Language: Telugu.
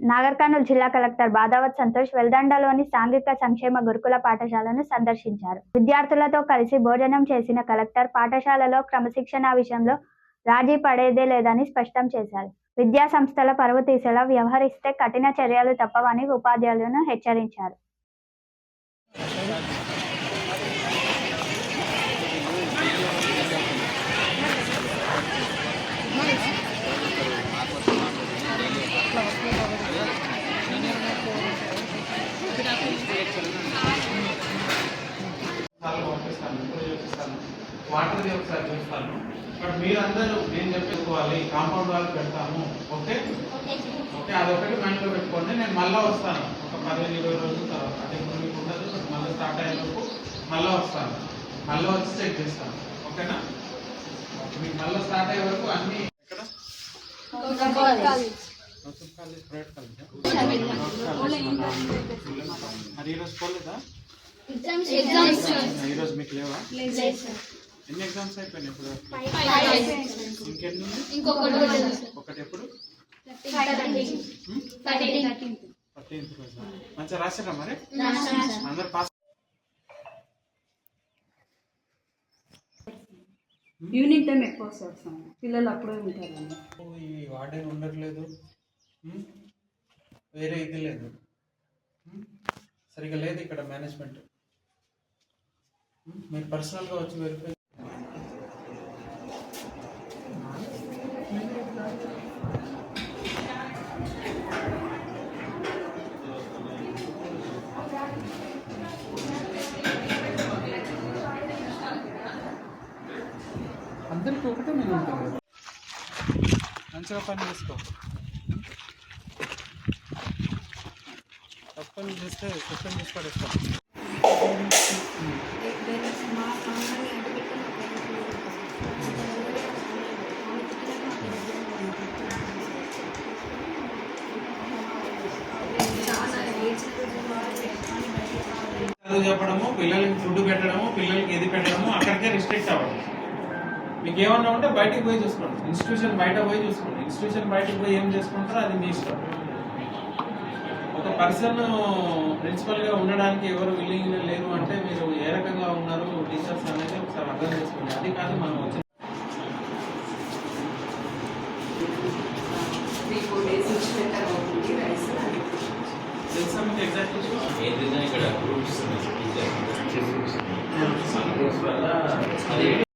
నాగర్ కర్నూల్ జిల్లా కలెక్టర్ బాదావత్ సంతోష్ వెల్దండలోని సాంఘిక సంక్షేమ గురుకుల పాఠశాలను సందర్శించారు. విద్యార్థులతో కలిసి భోజనం చేసిన కలెక్టర్ పాఠశాలలో క్రమశిక్షణ విషయంలో రాజీ పడేదే లేదని స్పష్టం చేశారు. విద్యా సంస్థల పరువు తీసేలా వ్యవహరిస్తే కఠిన చర్యలు తప్పవని ఉపాధ్యాయులను హెచ్చరించారు. వాటర్ ఒకసారి చూస్తాను. బట్ మీరందరూ నేను చెప్పేసుకోవాలి, కాంపౌండ్ వాల్ పెడతాము. ఓకే ఓకే, అదొకటి మైండ్లో పెట్టుకోండి. నేను మళ్ళీ వస్తాను ఒక 15-20 రోజుల తర్వాత. అంటే ఇప్పుడు మీకు ఉండదు, బట్ మళ్ళీ స్టార్ట్ అయ్యేలోపు మళ్ళీ వస్తాను. మళ్ళీ వచ్చి చెక్ చేస్తాను. ఓకేనా? మీకు మళ్ళీ స్టార్ట్ అయ్యే వరకు అన్ని ఎక్కడ మరి ఈరోజు పోలేదా? ఈరోజు మీకు లేవా? ఎన్ని ఎగ్జామ్స్ అయిపోయినాయి ఇప్పుడు? ఇంకెన్ని? ఒకటి ఎప్పుడు? 13th రోజు. మంచిగా రాసారా మరి? అందరు పాస్? ఈవినింగ్ టైం ఎక్కువ వస్తాం, పిల్లలు అప్పుడే ఉంటారు. ఈ వార్డెన్ ఉండట్లేదు, వేరే ఇది లేదు, సరిగా లేదు ఇక్కడ మేనేజ్మెంట్. మీరు పర్సనల్గా వచ్చి వెరిఫై. అందరికీ ఒకటే నేను ఉంటుంది. మంచిగా పని చేసుకో. తప్పని చేస్తే క్వశ్చన్ చేసి పడేస్తాం. చదువు చెప్పడము, పిల్లలకి ఫుడ్ పెట్టడము, పిల్లలకి ఏది పెట్టడము, అక్కడికే రిస్ట్రిక్ట్ అవ్వడం. మీకు ఏమన్నా ఉంటే బయటికి పోయి చూసుకోండి. ఇన్స్టిట్యూషన్ బయట పోయి చూసుకోండి. ఇన్స్టిట్యూషన్ బయటకు పోయి ఏం చేసుకుంటారో అది మీ ఇష్టం. ఒక పర్సన్ ప్రిన్సిపల్గా ఉండడానికి ఎవరు విల్లింగ్ లేరు అంటే మీరు ఏ రకంగా ఉన్నారు టీచర్స్ అనేది ఒకసారి అర్థం చేసుకోండి. అది కాదు మనం వచ్చిన తెలుసా మీకు ఎగ్జాక్ట్